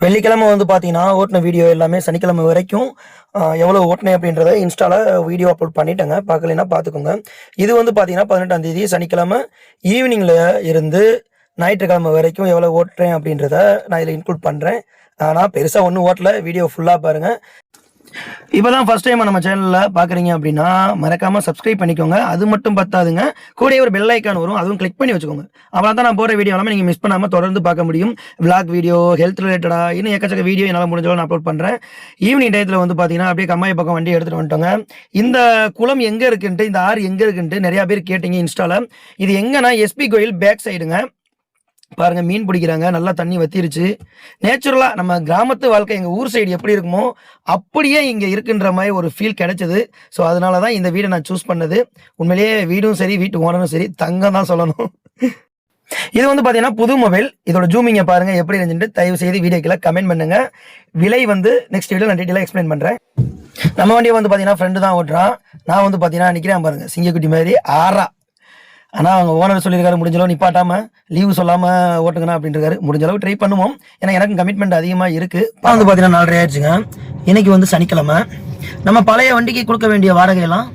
வெள்ளிக்கிழமை வந்து பார்த்தீங்கன்னா ஓட்டின வீடியோ எல்லாமே சனிக்கிழமை வரைக்கும் எவ்வளோ ஓட்டினேன் அப்படின்றத இன்ஸ்டாவில் வீடியோ அப்லோட் பண்ணிட்டேங்க. பார்க்கலைன்னா பார்த்துக்கோங்க. இது வந்து பார்த்தீங்கன்னா 18ஆம் தேதி சனிக்கிழமை ஈவினிங்கில் இருந்து ஞாயிற்றுக்கிழமை வரைக்கும் எவ்வளோ ஓட்டுறேன் அப்படின்றத நான் இதில் இன்க்ளூட் பண்ணுறேன். ஆனால் பெருசாக ஒன்றும் ஓட்டல, வீடியோ ஃபுல்லாக பாருங்கள். இப்போ தான் ஃபஸ்ட் டைம் நம்ம சேனலில் பார்க்குறீங்க அப்படின்னா மறக்காமல் சப்ஸ்கிரைப் பண்ணிக்கோங்க. அது மட்டும் பத்தாதுங்க, கூடவே ஒரு பெல் ஐக்கான் வரும், அதுவும் கிளிக் பண்ணி வச்சுக்கோங்க. அப்புறம் தான் நான் போகிற வீடியோ எல்லாமே நீங்கள் மிஸ் பண்ணாமல் தொடர்ந்து பார்க்க முடியும். விளாக் வீடியோ, ஹெல்த் ரிலேட்டடாக இன்னும் எக்கச்சக்க வீடியோ என்னால் முடிஞ்சாலும் நான் அப்லோட் பண்ணுறேன். ஈவினிங் டயத்தில் வந்து பார்த்தீங்கன்னா அப்படியே கம்மாய் பக்கம் வண்டி எடுத்துகிட்டு வந்துட்டோங்க. இந்த குளம் எங்கே இருக்குன்ட்டு, இந்த ஆறு எங்கே இருக்குன்ட்டு நிறையா பேர் கேட்டீங்க இன்ஸ்டாவில். இது எங்கன்னா எஸ்பி கோயில் பேக் சைடுங்க. பாருங்கள், மீன் பிடிக்கிறாங்க, நல்லா தண்ணி வத்திருச்சு. நேச்சுரலாக நம்ம கிராமத்து வாழ்க்கை எங்கள் ஊர் சைடு எப்படி இருக்குமோ அப்படியே இங்கே இருக்குன்ற மாதிரி ஒரு ஃபீல் கிடைச்சது. ஸோ அதனால தான் இந்த வீடை நான் சூஸ் பண்ணது. உண்மையிலேயே வீடும் சரி, வீட்டு ஓனரும் சரி, தங்கம் தான் சொல்லணும். இது வந்து பார்த்தீங்கன்னா புது மொபைல். இதோட ஜூமிங்கை பாருங்கள் எப்படி இருந்துட்டு தயவு செய்து வீடியோக்கில் கமெண்ட் பண்ணுங்கள். விலை வந்து நெக்ஸ்ட் வீடியோ நான் டீட்டெயிலாக எக்ஸ்பிளைன் பண்ணுறேன். நம்ம வண்டியை வந்து பார்த்தீங்கன்னா ஃப்ரெண்டு தான் ஓட்டுறான். நான் வந்து பார்த்தீங்கன்னா நிற்கிறேன் பாருங்கள், சிங்கக்குட்டி மாதிரி ஆறா. ஆனால் அவங்க ஓனர் சொல்லியிருக்காரு முடிஞ்சளவு நிப்பாட்டாமல் லீவு சொல்லாமல் ஓட்டுங்கண்ணா அப்படின்றாரு. முடிஞ்சளவு ட்ரை பண்ணுவோம், ஏன்னா எனக்கும் கமிட்மெண்ட் அதிகமாக இருக்குது. வந்து பார்த்தீங்கன்னா 4:30 ஆயிடுச்சுங்க. இன்றைக்கி வந்து சனிக்கிழமை. நம்ம பழைய வண்டிக்கு கொடுக்க வேண்டிய வாடகையெல்லாம்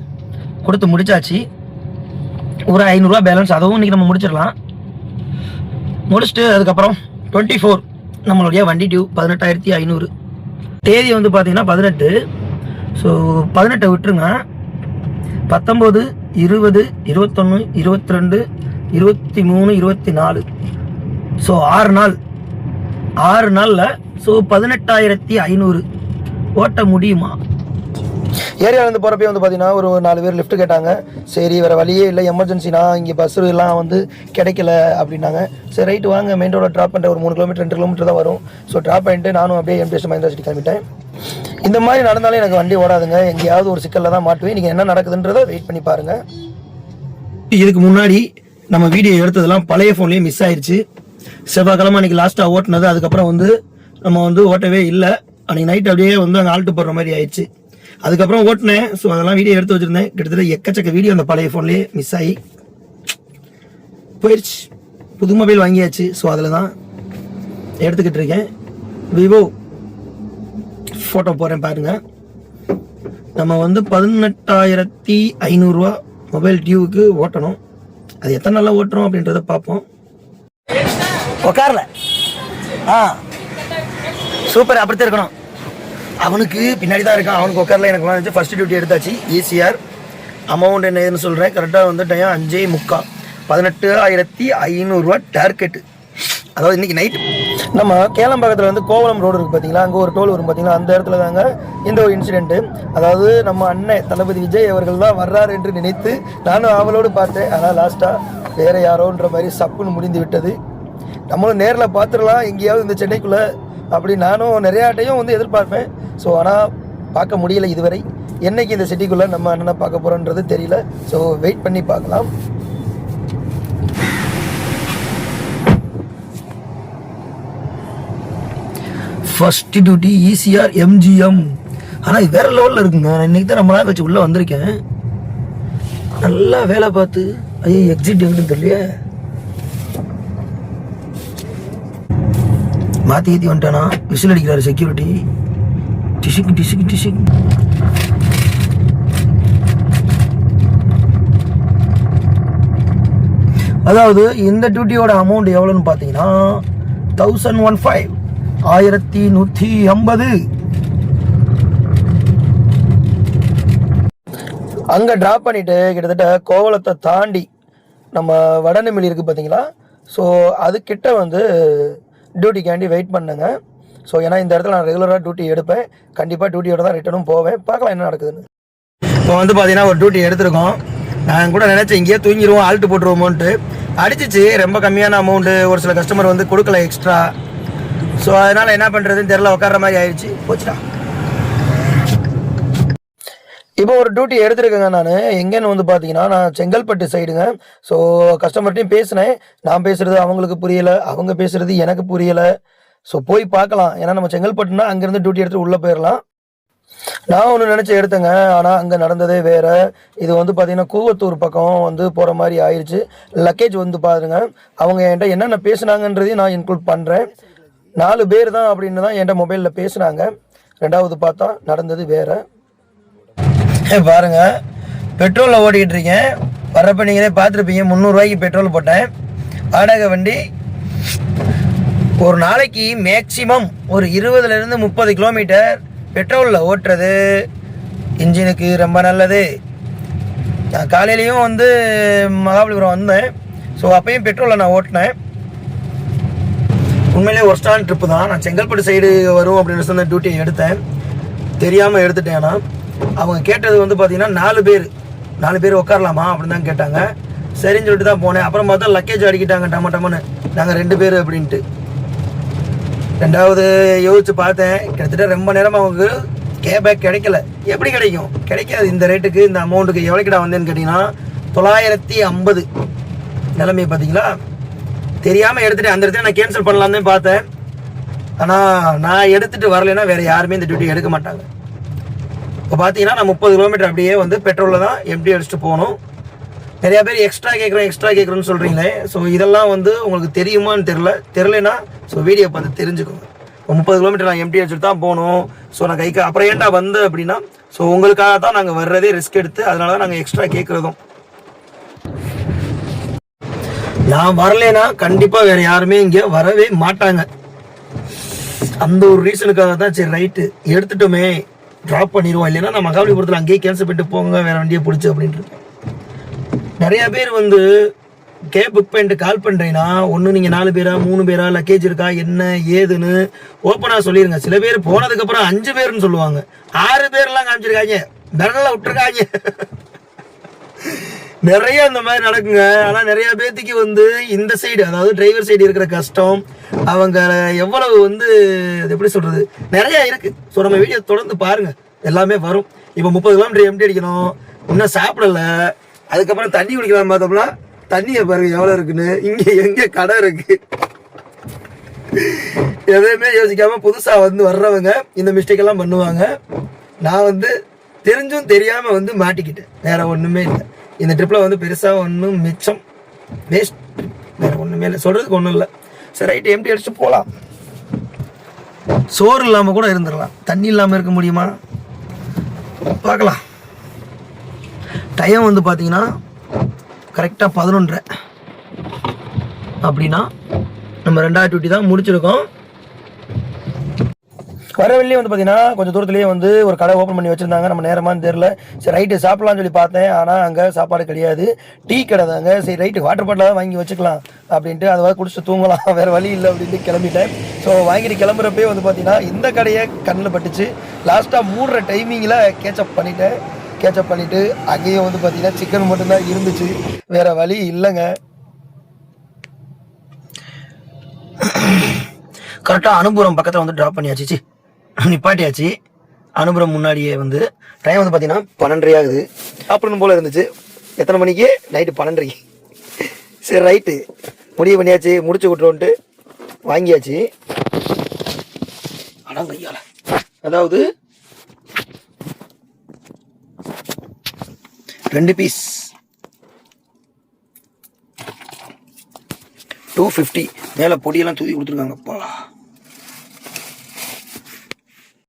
கொடுத்து முடிச்சாச்சு. ஒரு 500 ரூபா பேலன்ஸ், அதுவும் இன்றைக்கி நம்ம முடிச்சிடலாம். முடிச்சுட்டு அதுக்கப்புறம் 24 நம்மளுடைய வண்டி டியூ 18,500. தேதி வந்து பார்த்தீங்கன்னா 18. ஸோ 18 விட்டுருங்க. 19, 20, 21, 22, 23, 24. ஸோ 6 நாள். 6 நாளில் ஸோ 18,500 ஓட்ட முடியுமா? ஏரியாவிலேருந்து போகிறப்பே வந்து பார்த்தீங்கன்னா ஒரு 4 பேர் லிஃப்ட் கேட்டாங்க. சரி, வேறு வழியே இல்லை, எமர்ஜென்சினா இங்கே பஸ்ஸு எல்லாம் வந்து கிடைக்கல அப்படின்னாங்க. சரி ரைட்டு வாங்க, மெயின் ரோட ட்ராப் பண்ணிட்டு ஒரு 3 கிலோமீட்டர் 2 கிலோமீட்டர் தான் வரும். ஸோ ட்ராப் பண்ணிட்டு நானும் அப்படியே எம்டிஎஸ் மஹிந்திரா சிட்டி கிளம்பிட்டேன். இந்த மாதிரி நடந்தாலும் எனக்கு வண்டி ஓடாதுங்க, எங்கேயாவது ஒரு சிக்கலில் தான் மாட்டுவேன். நீங்கள் என்ன நடக்குதுன்றதை வெயிட் பண்ணி பாருங்கள். இதுக்கு முன்னாடி நம்ம வீடியோ எடுத்ததெல்லாம் பழைய ஃபோன்லேயே மிஸ் ஆயிடுச்சு. செவ்வாய்க்கிழமை அன்றைக்கி லாஸ்ட்டாக ஓட்டினது, அதுக்கப்புறம் வந்து நம்ம வந்து ஓட்டவே இல்லை. அன்றைக்கி நைட் அப்படியே வந்து அங்கே ஆல்ட்டு போடுற மாதிரி ஆயிடுச்சு. அதுக்கப்புறம் ஓட்டினேன். ஸோ அதெல்லாம் வீடியோ எடுத்து வச்சுருந்தேன். கிட்டத்தட்ட எக்கச்சக்க வீடியோ அந்த பழைய ஃபோன்லேயே மிஸ் ஆகி போயிடுச்சு. புது மொபைல் வாங்கியாச்சு. ஸோ அதில் தான் எடுத்துக்கிட்டு இருக்கேன். விவோ ஃபோட்டோ போகிறேன் பாருங்கள். நம்ம வந்து 18,500 ரூபா மொபைல் டியூவுக்கு ஓட்டணும். அது எத்தனை நாளாக ஓட்டுறோம் அப்படின்றத பார்ப்போம். உட்காரல சூப்பர், அப்படித்தான் இருக்கணும். அவனுக்கு பின்னாடி தான் இருக்கான், அவனுக்கு உட்காரல. எனக்கு வந்துச்சு ஃபர்ஸ்ட் டியூட்டி எடுத்தாச்சு. ஈசிஆர் அமௌண்ட் என்னன்னு சொல்கிறேன். கரெக்டாக வந்து டைம் 5:45. 18,500 ரூபா டார்கெட்டு. அதாவது இன்றைக்கி நைட்டு நம்ம கேளம்பாக்கத்தில் வந்து கோவளம் ரோடு இருக்குது பார்த்தீங்களா, அங்கே ஒரு டோல் வரும் பார்த்தீங்களா, அந்த இடத்துல தாங்க இந்த ஒரு இன்சிடெண்ட்டு. அதாவது நம்ம அண்ணன் தளபதி விஜய் அவர்கள் தான் வர்றாரு என்று நினைத்து நானும் அவளோடு பார்த்தேன். ஆனால் லாஸ்ட்டாக வேறு யாரோன்ற மாதிரி சப்புன்னு முடிந்து விட்டது. நம்மளும் நேரில் பார்த்துடலாம் எங்கேயாவது இந்த சென்னைக்குள்ளே அப்படி நானும் நிறையாட்டையும் வந்து எதிர்பார்ப்பேன். ஸோ ஆனால் பார்க்க முடியலை இதுவரை. என்றைக்கு இந்த சிட்டிக்குள்ளே நம்ம அண்ணனை பார்க்க போகிறோன்றது தெரியல. ஸோ வெயிட் பண்ணி பார்க்கலாம். First duty ECR MGM. ஆனால் இது வேறு லெவலில் இருக்குங்க. நான் இன்றைக்கி தான் ரொம்ப நாள் வச்சு உள்ளே வந்திருக்கேன். நல்லா வேலை பார்த்து ஐயோ எக்ஸிட் எங்கிட்டு தெரியலையே, மாற்றி ஏற்றி வந்துட்டானா. விசில் அடிக்கிறாரு செக்யூரிட்டி. டிஷிக் டிஷிக் டிஷிக். அதாவது இந்த டியூட்டியோட அமௌண்ட் எவ்வளோன்னு பார்த்தீங்கன்னா 1,105. 1150. அங்கே ட்ராப் பண்ணிவிட்டு கிட்டத்தட்ட கோவளத்தை தாண்டி நம்ம வடநெமிலி இருக்குது பார்த்தீங்களா. ஸோ அதுக்கிட்ட வந்து டியூட்டிக்காண்டி வெயிட் பண்ணுங்க. ஸோ ஏன்னா இந்த இடத்துல நான் ரெகுலராக டியூட்டி எடுப்பேன். கண்டிப்பாக டியூட்டியோட தான் ரிட்டனும் போவேன். பார்க்கலாம் என்ன நடக்குதுன்னு. இப்போ வந்து பார்த்தீங்கன்னா ஒரு டியூட்டி எடுத்துருக்கோம். நான் கூட நினச்சேன் இங்கேயே தூங்கிடுவோம், ஆல்ட்டு போட்டுருவோமோன்ட்டு. அடிச்சிச்சு. ரொம்ப கம்மியான அமௌண்ட்டு. ஒரு சில கஸ்டமர் வந்து கொடுக்கல எக்ஸ்ட்ரா. ஸோ அதனால் என்ன பண்ணுறதுன்னு தெரில, உட்கார மாதிரி ஆயிடுச்சு. போச்சுடா. இப்போ ஒரு டியூட்டி எடுத்துருக்கேங்க நான். எங்கேன்னு வந்து பார்த்தீங்கன்னா நான் செங்கல்பட்டு சைடுங்க. ஸோ கஸ்டமர்கிட்டையும் பேசினேன். நான் பேசுகிறது அவங்களுக்கு புரியலை, அவங்க பேசுகிறது எனக்கு புரியலை. ஸோ போய் பார்க்கலாம். ஏன்னா நம்ம செங்கல்பட்டுனா அங்கேருந்து டியூட்டி எடுத்துகிட்டு உள்ளே போயிடலாம். நான் ஒன்று நினச்சி எடுத்தேங்க. ஆனால் அங்கே நடந்ததே வேறு. இது வந்து பார்த்தீங்கன்னா கூவத்தூர் பக்கம் வந்து போகிற மாதிரி ஆயிடுச்சு. லக்கேஜ் வந்து பாருங்க, அவங்க என்கிட்ட என்னென்ன பேசுனாங்கன்றதையும் நான் இன்க்ளூட் பண்ணுறேன். 4 பேர் தான் அப்படின்னு தான் என்கிட்ட மொபைலில் பேசுனாங்க. 2வது பார்த்தா நடந்தது வேற. பாருங்க, பெட்ரோலில் ஓடிக்கிட்டு இருக்கேன். வர்றப்ப நீங்களே பார்த்துருப்பீங்க, 300 ரூபாய்க்கு பெட்ரோல் போட்டேன். வாடகை வண்டி. ஒரு நாளைக்கு மேக்சிமம் ஒரு 20லேருந்து 30 கிலோமீட்டர் பெட்ரோலில் ஓட்டுறது இன்ஜினுக்கு ரொம்ப நல்லது. நான் காலையிலையும் வந்து மகாபலிபுரம் வந்தேன். ஸோ அப்பையும் பெட்ரோலில் நான் ஓட்டினேன். உண்மையிலே ஒர்ஸ்டான ட்ரிப்பு தான். நான் செங்கல்பட்டு சைடு வரும் அப்படின்னு சொன்ன டியூட்டியை எடுத்தேன். தெரியாமல் எடுத்துட்டேன்னா அவங்க கேட்டது வந்து பார்த்தீங்கன்னா 4 பேர் உட்காரலாமா அப்படின்னு தான் கேட்டாங்க. சரின்னு சொல்லிட்டு தான் போனேன். அப்புறம் பார்த்தா லக்கேஜ் அடிக்கிட்டாங்க டமன்னு. நாங்கள் 2 பேர் அப்படின்ட்டு. 2வது யோசிச்சு பார்த்தேன். கிட்டத்தட்ட ரொம்ப நேரம் அவங்க கேபேக் கிடைக்கல. எப்படி கிடைக்கும்? கிடைக்காது. இந்த ரேட்டுக்கு இந்த அமௌண்ட்டுக்கு எவ்வளோக்கிட்ட வந்தேன்னு கேட்டிங்கன்னா 950. நிலைமை பார்த்தீங்களா? தெரியாமல் எடுத்துகிட்டு அந்த இடத்துல நான் கேன்சல் பண்ணலான்னு பார்த்தேன். ஆனால் நான் எடுத்துகிட்டு வரலைன்னா வேறு யாருமே இந்த டியூட்டி எடுக்க மாட்டாங்க. இப்போ பார்த்தீங்கன்னா நான் 30 கிலோமீட்டர் அப்படியே வந்து பெட்ரோலில் தான் எம்டி அடிச்சுட்டு போகணும். நிறையா பேர் எக்ஸ்ட்ரா கேட்குறேன்னு சொல்கிறீங்களே. ஸோ இதெல்லாம் வந்து உங்களுக்கு தெரியுமான்னு தெரிலனா ஸோ வீடியோ பார்த்து தெரிஞ்சுக்கோங்க. இப்போ 30 கிலோமீட்டர் நான் எம்டி அடிச்சுட்டு தான் போகணும். ஸோ நான் கைக்கு அப்புறம் ஏன்டா வந்து அப்படின்னா ஸோ உங்களுக்காக தான் நாங்கள் வர்றதே ரிஸ்க் எடுத்து, அதனால தான் நாங்கள் எக்ஸ்ட்ரா கேட்குறதும். நான் வரலைன்னா கண்டிப்பாக வேறு யாருமே இங்கே வரவே மாட்டாங்க. அந்த ஒரு ரீசனுக்காக தான் சரி ரைட்டு எடுத்துட்டோமே ட்ராப் பண்ணிடுவோம். இல்லைன்னா நான் மகாபலிபுரத்தில் அங்கேயே கேன்சல் பண்ணிட்டு போங்க வேறு வண்டியை பிடிச்சி அப்படின்ட்டு இருக்கேன். நிறையா பேர் வந்து கேப் புக் பண்ணிட்டு கால் பண்ணுறீங்கன்னா ஒன்று நீங்கள் 4 பேரா 3 பேரா லக்கேஜ் இருக்கா என்ன ஏதுன்னு ஓப்பனாக சொல்லிடுங்க. சில பேர் போனதுக்கப்புறம் 5 பேர்னு சொல்லுவாங்க. 6 பேர்லாம் காமிச்சிருக்காங்க, விரலில் விட்டுருக்காங்க. நிறைய இந்த மாதிரி நடக்குங்க. ஆனால் நிறைய பேர்த்துக்கு வந்து இந்த சைடு, அதாவது டிரைவர் சைடு இருக்கிற கஷ்டம், அவங்க எவ்வளவு வந்து எப்படி சொல்கிறது நிறையா இருக்குது. ஸோ நம்ம வீடியோ தொடர்ந்து பாருங்கள், எல்லாமே வரும். இப்போ 30 கிலோமீட்டர் எம்டி அடிக்கணும், இன்னும் சாப்பிடல. அதுக்கப்புறம் தண்ணி குடிக்கலாம் பார்த்தோம்னா தண்ணியை பாருங்க எவ்வளோ இருக்குன்னு. இங்கே எங்கே கடை இருக்குது? எதையுமே யோசிக்காமல் புதுசாக வந்து வர்றவங்க இந்த மிஸ்டேக்கெல்லாம் பண்ணுவாங்க. நான் வந்து தெரிஞ்சும் தெரியாமல் வந்து மாட்டிக்கிட்டேன், வேறு ஒன்றுமே இல்லை. இந்த ட்ரிப்பில் வந்து பெருசாக ஒன்றும் மிச்சம் வேஸ்ட், வேறு ஒன்றுமே இல்லை, சொல்கிறதுக்கு ஒன்றும் இல்லை. சரி ரைட்டு எம்டி அடிச்சுட்டு போகலாம். சோறு இல்லாமல் கூட இருந்துடலாம், தண்ணி இல்லாமல் இருக்க முடியுமா? பார்க்கலாம். டைம் வந்து பார்த்தீங்கன்னா கரெக்டாக 11:30 அப்படின்னா நம்ம 2வது டியூட்டி தான் முடிச்சிருக்கோம். வர வெளியே வந்து பார்த்தீங்கன்னா கொஞ்சம் தூரத்துலேயே வந்து ஒரு கடை ஓப்பன் பண்ணி வச்சுருந்தாங்க. நம்ம நேரமானு தெரில. சரி ரைட்டு சாப்பிட்லான்னு சொல்லி பார்த்தேன். ஆனால் அங்கே சாப்பாடு கிடையாது, டீ கடை தாங்க. சரி ரைட்டு வாட்டர் பாட்டிலாக வாங்கி வச்சுக்கலாம் அப்படின்ட்டு அதை குடிச்சிட்டு தூங்கலாம், வேறு வழி இல்லை அப்படின்ட்டு கிளம்பிட்டேன். ஸோ வாங்கிட்டு கிளம்புறப்பே வந்து பார்த்தீங்கன்னா இந்த கடையை கண்ணில் பட்டுச்சு. லாஸ்ட்டாக 3 டைமிங்கில் கேட்சப் பண்ணிவிட்டு அங்கேயும் வந்து பார்த்தீங்கன்னா சிக்கன் மட்டும்தான் இருந்துச்சு, வேறு வழி இல்லைங்க. கரெக்டாக அனுபுரம் பக்கத்தில் வந்து ட்ராப் பண்ணியாச்சு, நிப்பாட்டியாச்சு. அனுபுரம் முன்னாடியே வந்து டைம் வந்து பார்த்தீங்கன்னா 12:30 ஆகுது அப்படின்னு போல் இருந்துச்சு. எத்தனை மணிக்கு? நைட்டு 12:30. சரி ரைட்டு முடிவு பண்ணியாச்சு, முடிச்சு விட்டுருவோன்ட்டு வாங்கியாச்சு. அடங்கையால அதாவது 2 பீஸ் 250. மேலே பொடியெல்லாம் தூக்கி கொடுத்துருக்காங்கப்பா.